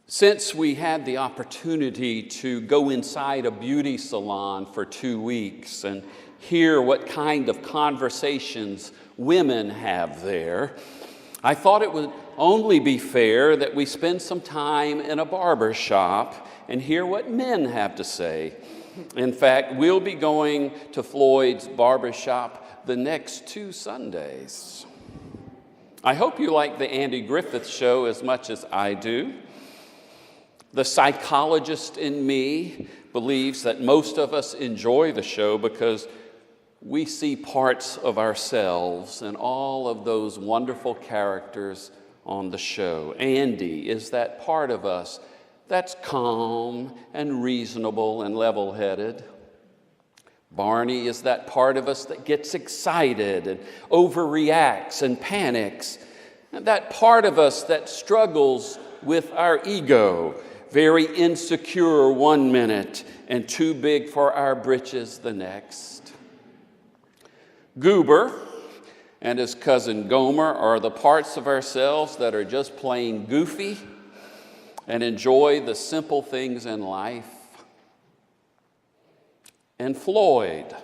Since we had the opportunity to go inside a beauty salon for 2 weeks and hear what kind of conversations women have there, I thought it would only be fair that we spend some time in a barber shop and hear what men have to say. In fact, we'll be going to Floyd's barber shop the next 2 Sundays. I hope you like the Andy Griffith Show as much as I do. The psychologist in me believes that most of us enjoy the show because we see parts of ourselves in all of those wonderful characters on the show. Andy is that part of us that's calm and reasonable and level-headed. Barney is that part of us that gets excited and overreacts and panics. And that part of us that struggles with our ego, very insecure one minute and too big for our britches the next. Goober and his cousin Gomer are the parts of ourselves that are just plain goofy and enjoy the simple things in life. And Floyd.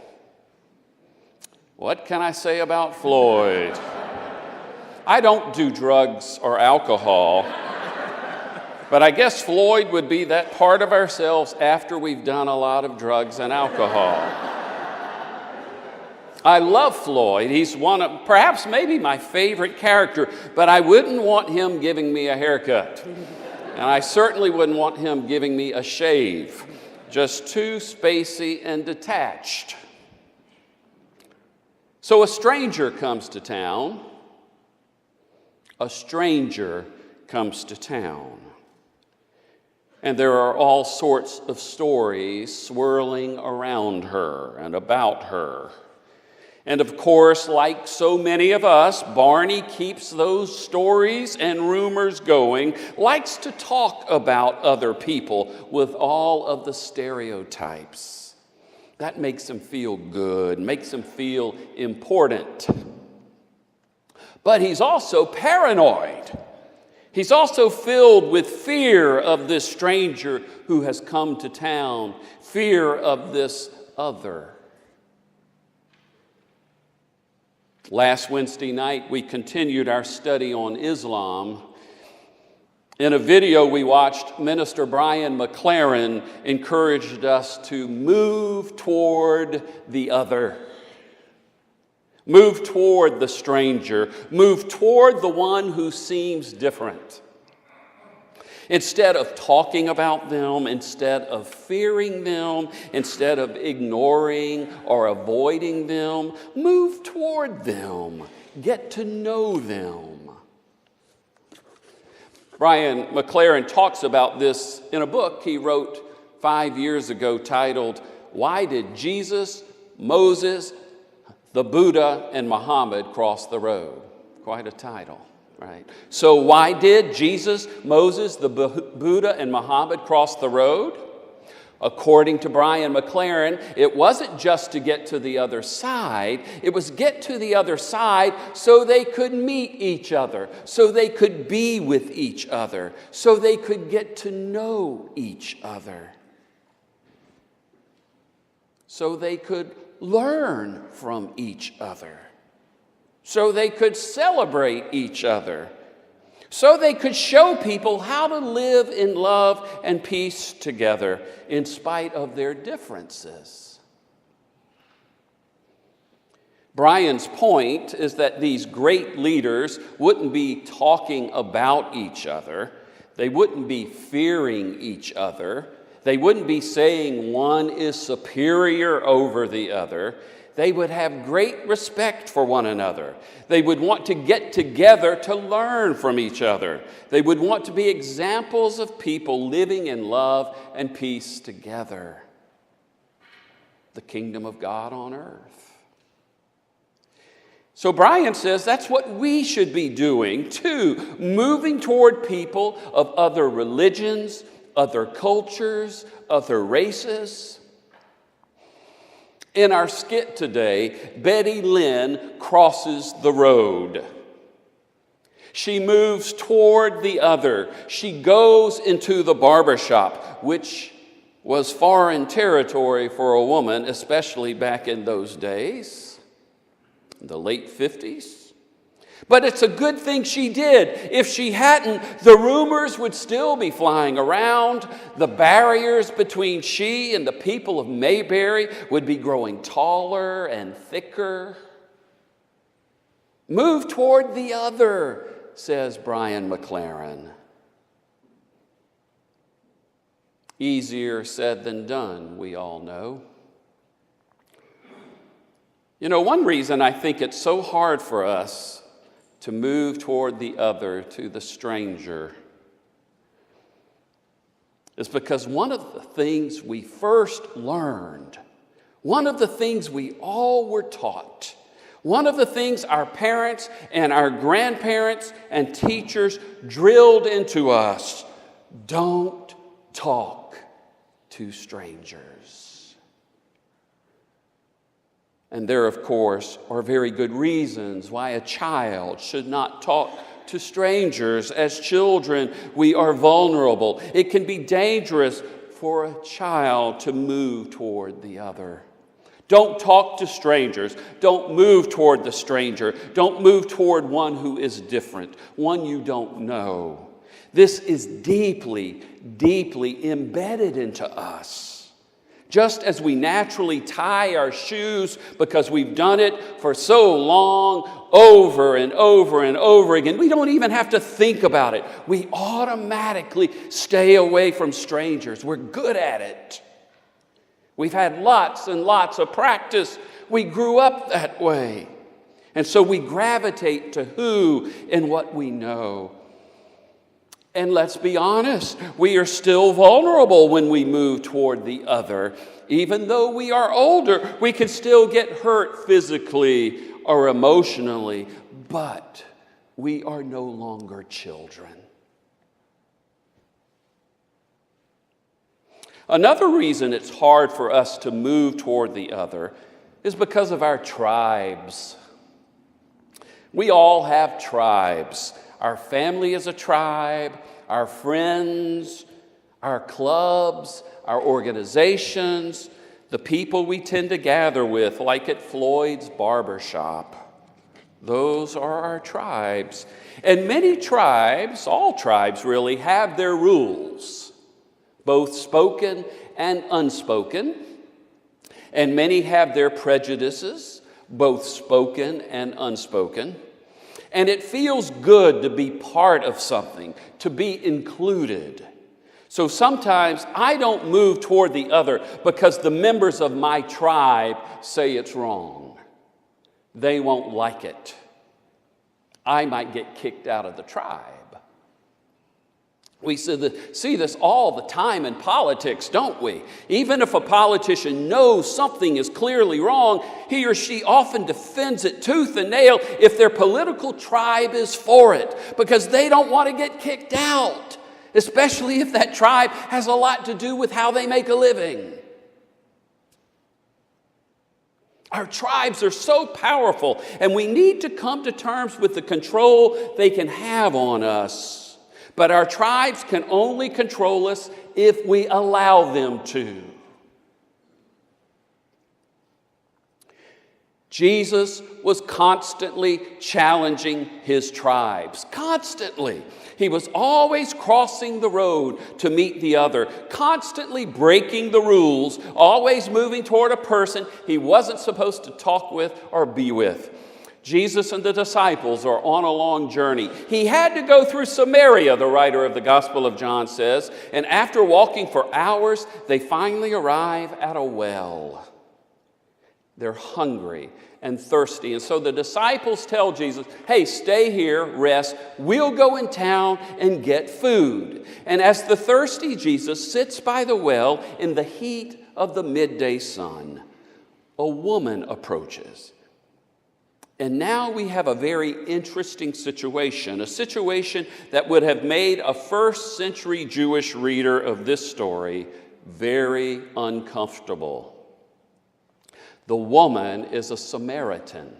What can I say about Floyd? I don't do drugs or alcohol. But I guess Floyd would be that part of ourselves after we've done a lot of drugs and alcohol. I love Floyd. He's one of, perhaps maybe my favorite character, but I wouldn't want him giving me a haircut. And I certainly wouldn't want him giving me a shave. Just too spacey and detached. So a stranger comes to town. A stranger comes to town. And there are all sorts of stories swirling around her and about her. And of course, like so many of us, Barney keeps those stories and rumors going, likes to talk about other people with all of the stereotypes. That makes him feel good, makes him feel important. But he's also paranoid. He's also filled with fear of this stranger who has come to town, fear of this other. Last Wednesday night, we continued our study on Islam. In a video we watched, Minister Brian McLaren encouraged us to move toward the other. Move toward the stranger. Move toward the one who seems different. Instead of talking about them, instead of fearing them, instead of ignoring or avoiding them, move toward them. Get to know them. Brian McLaren talks about this in a book he wrote 5 years ago titled, "Why Did Jesus, Moses, the Buddha, and Muhammad Cross the Road?" Quite a title, right? So why did Jesus, Moses, the Buddha, and Muhammad cross the road? According to Brian McLaren, it wasn't just to get to the other side. It was get to the other side so they could meet each other, so they could be with each other, so they could get to know each other, so they could learn from each other, so they could celebrate each other, so they could show people how to live in love and peace together in spite of their differences. Brian's point is that these great leaders wouldn't be talking about each other. They wouldn't be fearing each other. They wouldn't be saying one is superior over the other. They would have great respect for one another. They would want to get together to learn from each other. They would want to be examples of people living in love and peace together. The kingdom of God on earth. So Brian says that's what we should be doing too, moving toward people of other religions, other cultures, other races. In our skit today, Betty Lynn crosses the road. She moves toward the other. She goes into the barbershop, which was foreign territory for a woman, especially back in those days, in the late 50s. But it's a good thing she did. If she hadn't, the rumors would still be flying around. The barriers between she and the people of Mayberry would be growing taller and thicker. Move toward the other, says Brian McLaren. Easier said than done, we all know. You know, one reason I think it's so hard for us to move toward the other, to the stranger, is because one of the things we first learned, one of the things we all were taught, one of the things our parents and our grandparents and teachers drilled into us, don't talk to strangers. And there, of course, are very good reasons why a child should not talk to strangers. As children, we are vulnerable. It can be dangerous for a child to move toward the other. Don't talk to strangers. Don't move toward the stranger. Don't move toward one who is different, one you don't know. This is deeply, deeply embedded into us. Just as we naturally tie our shoes because we've done it for so long, over and over and over again, we don't even have to think about it. We automatically stay away from strangers. We're good at it. We've had lots and lots of practice. We grew up that way. And so we gravitate to who and what we know. And let's be honest, we are still vulnerable when we move toward the other. Even though we are older, we can still get hurt physically or emotionally, but we are no longer children. Another reason it's hard for us to move toward the other is because of our tribes. We all have tribes. Our family is a tribe, our friends, our clubs, our organizations, the people we tend to gather with, like at Floyd's barbershop. Those are our tribes. And many tribes, all tribes really, have their rules, both spoken and unspoken. And many have their prejudices, both spoken and unspoken. And it feels good to be part of something, to be included. So sometimes I don't move toward the other because the members of my tribe say it's wrong. They won't like it. I might get kicked out of the tribe. We see this all the time in politics, don't we? Even if a politician knows something is clearly wrong, he or she often defends it tooth and nail if their political tribe is for it, because they don't want to get kicked out, especially if that tribe has a lot to do with how they make a living. Our tribes are so powerful, and we need to come to terms with the control they can have on us. But our tribes can only control us if we allow them to. Jesus was constantly challenging his tribes. Constantly. He was always crossing the road to meet the other, constantly breaking the rules, always moving toward a person he wasn't supposed to talk with or be with. Jesus and the disciples are on a long journey. He had to go through Samaria, the writer of the Gospel of John says, and after walking for hours, they finally arrive at a well. They're hungry and thirsty, and so the disciples tell Jesus, hey, stay here, rest, we'll go in town and get food. And as the thirsty Jesus sits by the well in the heat of the midday sun, a woman approaches. And now we have a very interesting situation, a situation that would have made a first century Jewish reader of this story very uncomfortable. The woman is a Samaritan.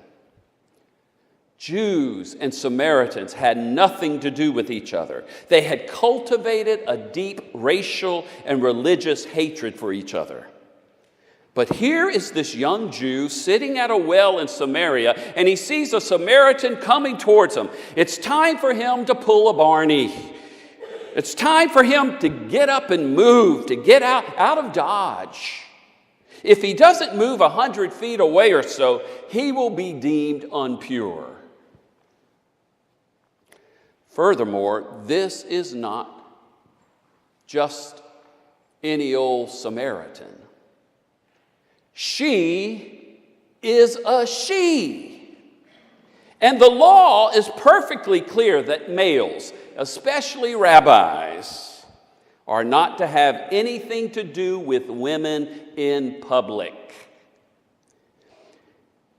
Jews and Samaritans had nothing to do with each other. They had cultivated a deep racial and religious hatred for each other. But here is this young Jew sitting at a well in Samaria, and he sees a Samaritan coming towards him. It's time for him to pull a Barney. It's time for him to get up and move, to get out of Dodge. If he doesn't move 100 feet away or so, he will be deemed impure. Furthermore, this is not just any old Samaritan. She is a she. And the law is perfectly clear that males, especially rabbis, are not to have anything to do with women in public.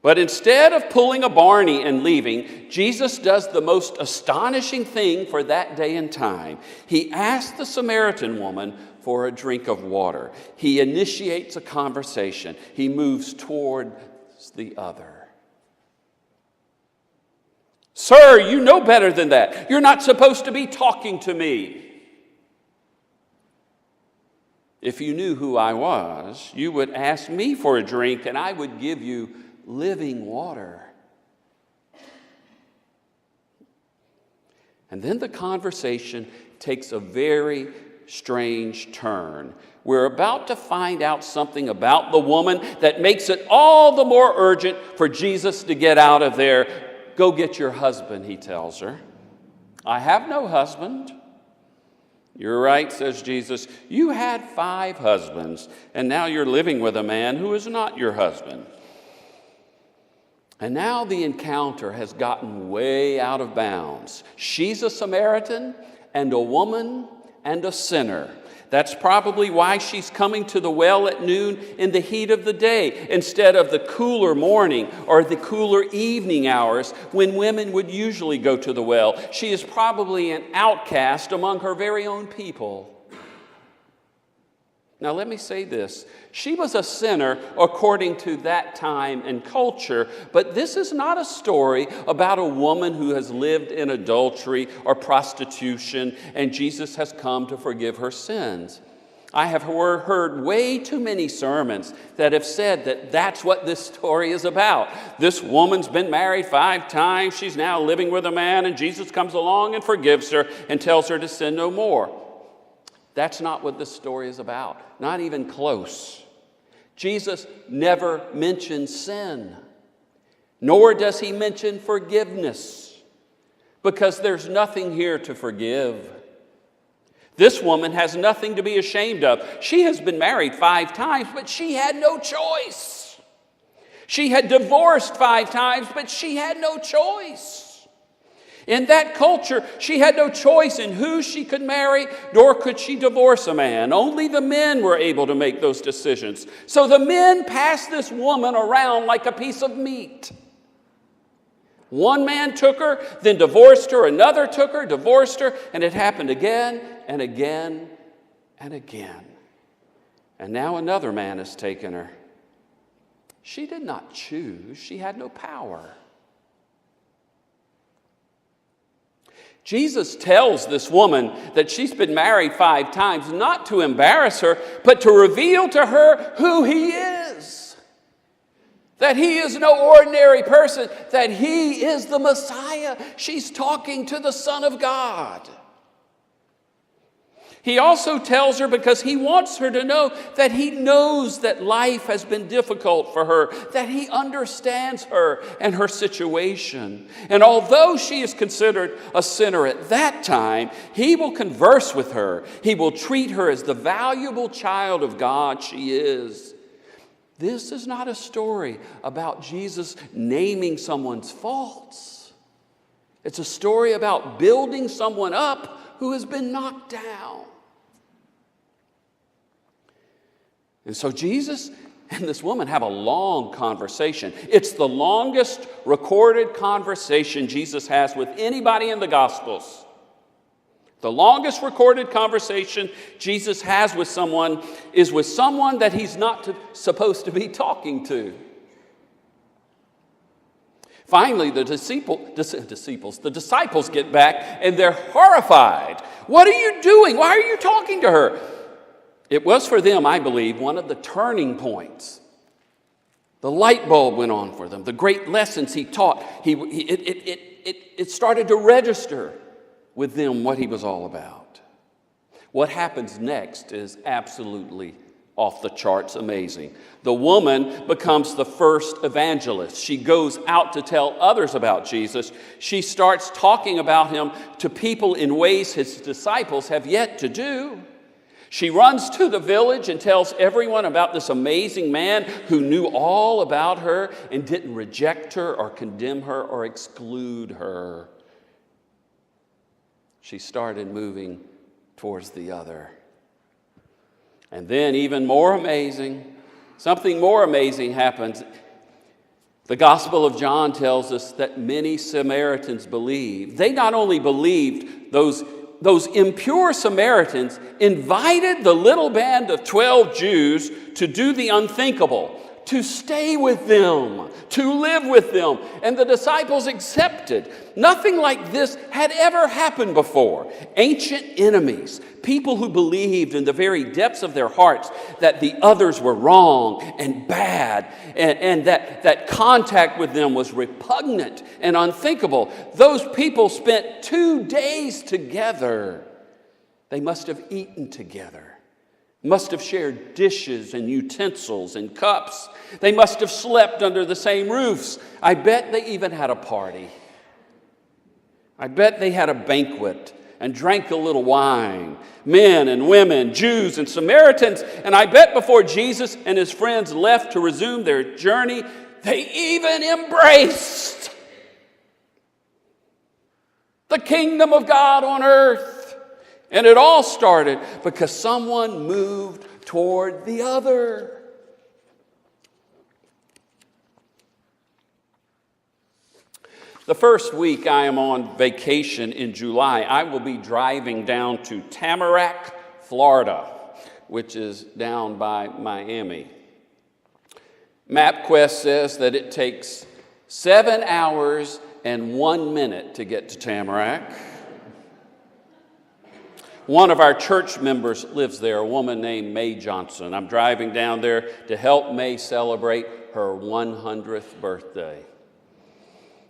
But instead of pulling a Barney and leaving, Jesus does the most astonishing thing for that day and time. He asks the Samaritan woman for a drink of water. He initiates a conversation. He moves toward the other. Sir, you know better than that. You're not supposed to be talking to me. If you knew who I was, you would ask me for a drink and I would give you living water. And then the conversation takes a very strange turn. We're about to find out something about the woman that makes it all the more urgent for Jesus to get out of there. Go get your husband, he tells her. I have no husband. You're right, says Jesus. You had 5 husbands, and now you're living with a man who is not your husband. And now the encounter has gotten way out of bounds. She's a Samaritan and a woman and a sinner. That's probably why she's coming to the well at noon in the heat of the day instead of the cooler morning or the cooler evening hours when women would usually go to the well. She is probably an outcast among her very own people. Now let me say this. She was a sinner according to that time and culture, but this is not a story about a woman who has lived in adultery or prostitution and Jesus has come to forgive her sins. I have heard way too many sermons that have said that that's what this story is about. This woman's been married 5 times. She's now living with a man, and Jesus comes along and forgives her and tells her to sin no more. That's not what this story is about, not even close. Jesus never mentions sin, nor does he mention forgiveness, because there's nothing here to forgive. This woman has nothing to be ashamed of. She has been married 5 times, but she had no choice. She had divorced 5 times, but she had no choice. In that culture, she had no choice in who she could marry, nor could she divorce a man. Only the men were able to make those decisions. So the men passed this woman around like a piece of meat. One man took her, then divorced her. Another took her, divorced her, and it happened again and again and again. And now another man has taken her. She did not choose. She had no power. Jesus tells this woman that she's been married 5 times, not to embarrass her, but to reveal to her who he is. That he is no ordinary person, that he is the Messiah. She's talking to the Son of God. He also tells her because he wants her to know that he knows that life has been difficult for her, that he understands her and her situation. And although she is considered a sinner at that time, he will converse with her. He will treat her as the valuable child of God she is. This is not a story about Jesus naming someone's faults. It's a story about building someone up who has been knocked down. And so Jesus and this woman have a long conversation. It's the longest recorded conversation Jesus has with anybody in the Gospels. The longest recorded conversation Jesus has with someone is with someone that he's not supposed to be talking to. Finally, the disciples get back, and they're horrified. What are you doing? Why are you talking to her? It was for them, I believe, one of the turning points. The light bulb went on for them. The great lessons he taught, it started to register with them what he was all about. What happens next is absolutely off the charts amazing. The woman becomes the first evangelist. She goes out to tell others about Jesus. She starts talking about him to people in ways his disciples have yet to do. She runs to the village and tells everyone about this amazing man who knew all about her and didn't reject her or condemn her or exclude her. She started moving towards the other. And then even more amazing, something more amazing happens. The Gospel of John tells us that many Samaritans believed. They not only believed, those impure Samaritans invited the little band of 12 Jews to do the unthinkable, to stay with them, to live with them. And the disciples accepted. Nothing like this had ever happened before. Ancient enemies, people who believed in the very depths of their hearts that the others were wrong and bad, and that contact with them was repugnant and unthinkable. Those people spent 2 days together. They must have eaten together. Must have shared dishes and utensils and cups. They must have slept under the same roofs. I bet they even had a party. I bet they had a banquet and drank a little wine. Men and women, Jews and Samaritans. And I bet before Jesus and his friends left to resume their journey, they even embraced the kingdom of God on earth. And it all started because someone moved toward the other. The first week I am on vacation in July, I will be driving down to Tamarack, Florida, which is down by Miami. MapQuest says that it takes 7 hours and 1 minute to get to Tamarack. One of our church members lives there, a woman named May Johnson. I'm driving down there to help May celebrate her 100th birthday.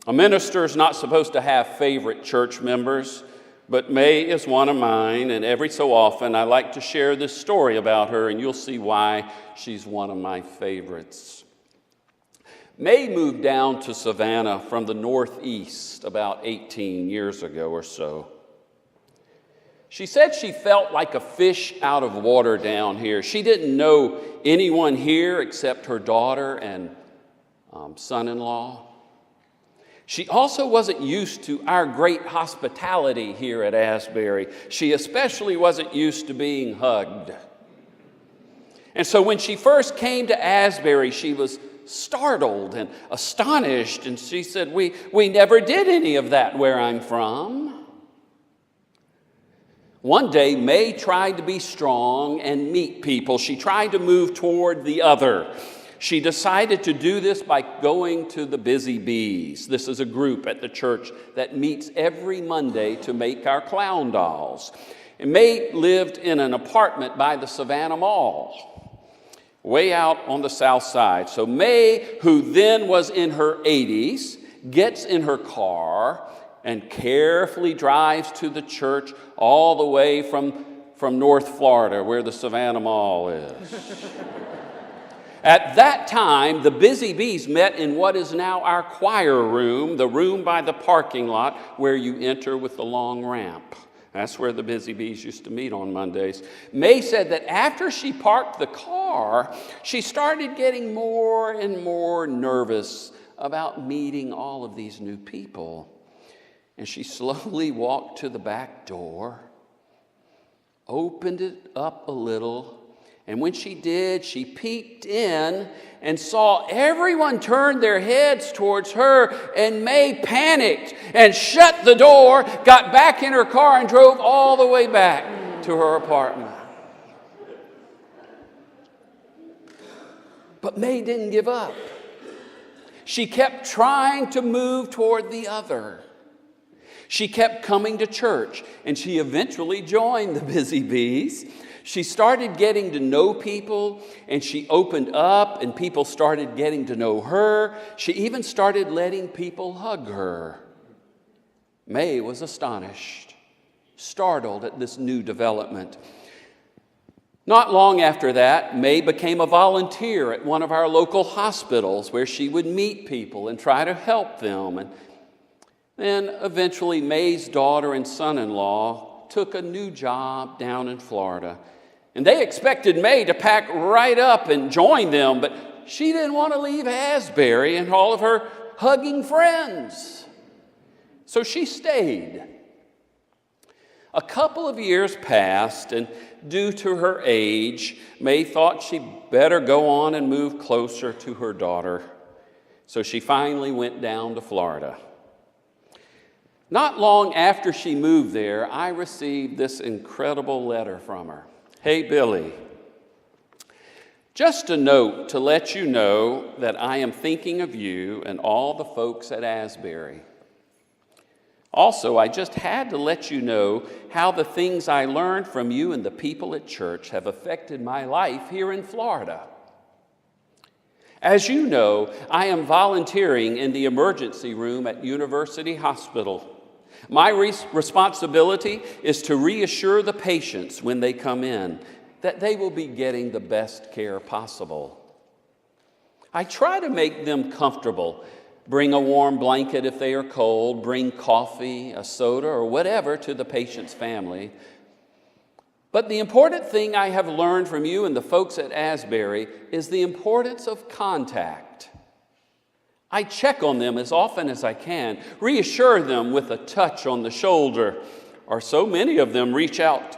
A minister is not supposed to have favorite church members, but May is one of mine, and every so often I like to share this story about her, and you'll see why she's one of my favorites. May moved down to Savannah from the Northeast about 18 years ago or so. She said she felt like a fish out of water down here. She didn't know anyone here except her daughter and son-in-law. She also wasn't used to our great hospitality here at Asbury. She especially wasn't used to being hugged. And so when she first came to Asbury, she was startled and astonished. And she said, we never did any of that where I'm from. One day, May tried to be strong and meet people. She tried to move toward the other. She decided to do this by going to the Busy Bees. This is a group at the church that meets every Monday to make our clown dolls. And May lived in an apartment by the Savannah Mall, way out on the south side. So May, who then was in her 80s, gets in her car and carefully drives to the church all the way from North Florida, where the Savannah Mall is. At that time, the Busy Bees met in what is now our choir room, the room by the parking lot where you enter with the long ramp. That's where the Busy Bees used to meet on Mondays. May said that after she parked the car, she started getting more and more nervous about meeting all of these new people. And she slowly walked to the back door, opened it up a little, and when she did, she peeked in and saw everyone turn their heads towards her, and May panicked and shut the door, got back in her car, and drove all the way back to her apartment. But May didn't give up. She kept trying to move toward the other. She kept coming to church, and she eventually joined the Busy Bees. She started getting to know people, and she opened up, and people started getting to know her. She even started letting people hug her. May was astonished, startled at this new development. Not long after that, May became a volunteer at one of our local hospitals where she would meet people and try to help them. And then eventually May's daughter and son-in-law took a new job down in Florida. And they expected May to pack right up and join them, but she didn't want to leave Asbury and all of her hugging friends. So she stayed. A couple of years passed, and due to her age, May thought she'd better go on and move closer to her daughter. So she finally went down to Florida. Not long after she moved there, I received this incredible letter from her. Hey, Billy, just a note to let you know that I am thinking of you and all the folks at Asbury. Also, I just had to let you know how the things I learned from you and the people at church have affected my life here in Florida. As you know, I am volunteering in the emergency room at University Hospital. My responsibility is to reassure the patients when they come in that they will be getting the best care possible. I try to make them comfortable. Bring a warm blanket if they are cold, bring coffee, a soda, or whatever to the patient's family. But the important thing I have learned from you and the folks at Asbury is the importance of contact. I check on them as often as I can, reassure them with a touch on the shoulder, or so many of them reach out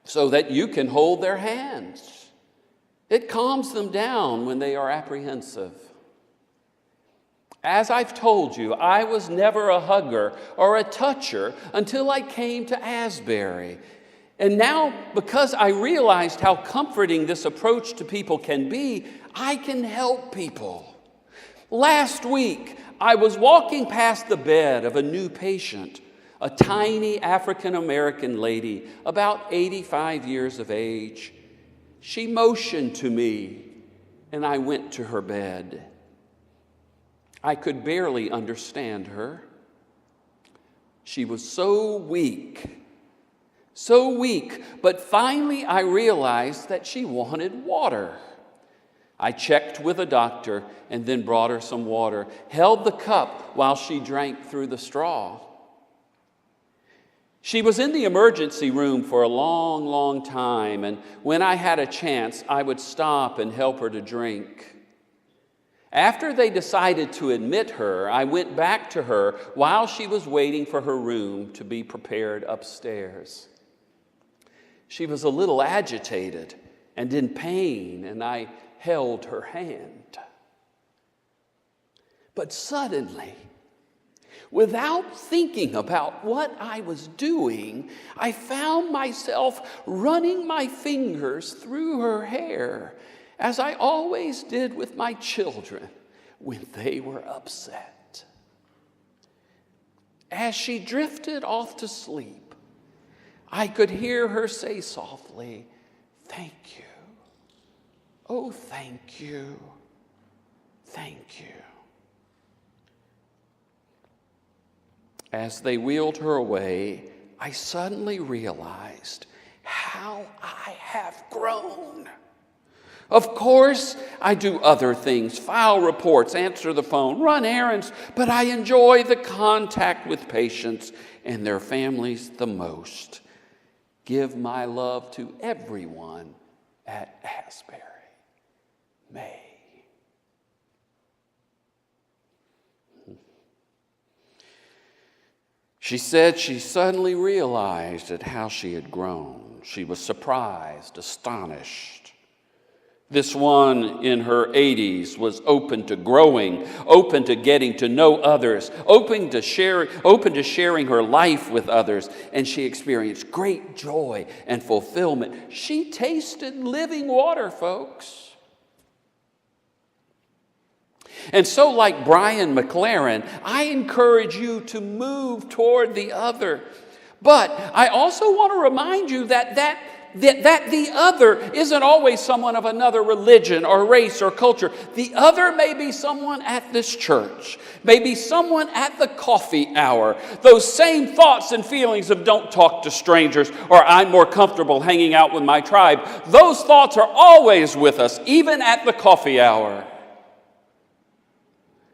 so that you can hold their hands. It calms them down when they are apprehensive. As I've told you, I was never a hugger or a toucher until I came to Asbury. And now, because I realized how comforting this approach to people can be, I can help people. Last week, I was walking past the bed of a new patient, a tiny African-American lady, about 85 years of age. She motioned to me, and I went to her bed. I could barely understand her. She was so weak, but finally I realized that she wanted water. I checked with a doctor and then brought her some water, held the cup while she drank through the straw. She was in the emergency room for a long, long time, and when I had a chance, I would stop and help her to drink. After they decided to admit her, I went back to her while she was waiting for her room to be prepared upstairs. She was a little agitated and in pain, and I held her hand. But suddenly, without thinking about what I was doing, I found myself running my fingers through her hair, as I always did with my children when they were upset. As she drifted off to sleep, I could hear her say softly, "Thank you. Oh, thank you. Thank you." As they wheeled her away, I suddenly realized how I have grown. Of course, I do other things, file reports, answer the phone, run errands, but I enjoy the contact with patients and their families the most. Give my love to everyone at Asbury. May. She said she suddenly realized at how she had grown. She was surprised, astonished. This one in her 80s was open to growing, open to getting to know others, open to sharing her life with others, and she experienced great joy and fulfillment. She tasted living water, folks. And so, like Brian McLaren, I encourage you to move toward the other. But I also want to remind you that the other isn't always someone of another religion or race or culture. The other may be someone at this church, maybe someone at the coffee hour. Those same thoughts and feelings of don't talk to strangers or I'm more comfortable hanging out with my tribe, those thoughts are always with us, even at the coffee hour.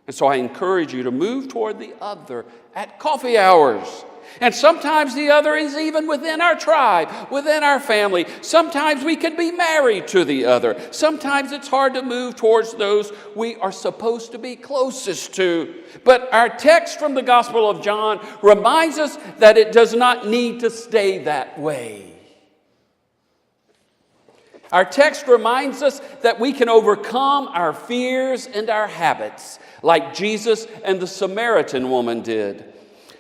And so I encourage you to move toward the other at coffee hours. And sometimes the other is even within our tribe, within our family. Sometimes we could be married to the other. Sometimes it's hard to move towards those we are supposed to be closest to. But our text from the Gospel of John reminds us that it does not need to stay that way. Our text reminds us that we can overcome our fears and our habits, like Jesus and the Samaritan woman did.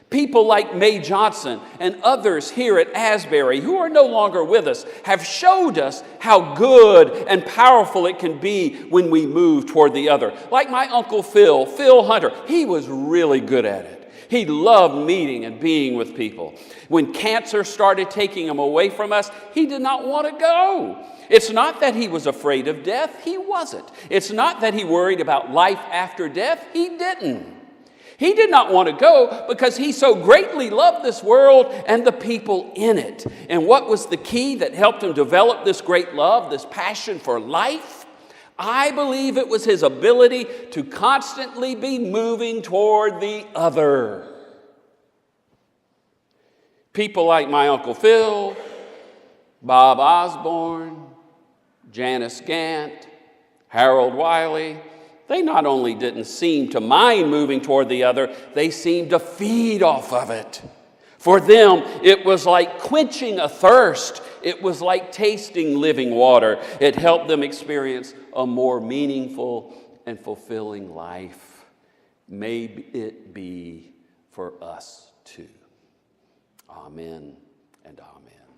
People like Mae Johnson and others here at Asbury, who are no longer with us, have showed us how good and powerful it can be when we move toward the other. Like my Uncle Phil Hunter, he was really good at it. He loved meeting and being with people. When cancer started taking him away from us, he did not want to go. It's not that he was afraid of death. He wasn't. It's not that he worried about life after death. He didn't. He did not want to go because he so greatly loved this world and the people in it. And what was the key that helped him develop this great love, this passion for life? I believe it was his ability to constantly be moving toward the other. People like my Uncle Phil, Bob Osborne, Janice Gant, Harold Wiley, they not only didn't seem to mind moving toward the other, they seemed to feed off of it. For them, it was like quenching a thirst. It was like tasting living water. It helped them experience a more meaningful and fulfilling life. May it be for us too. Amen and amen.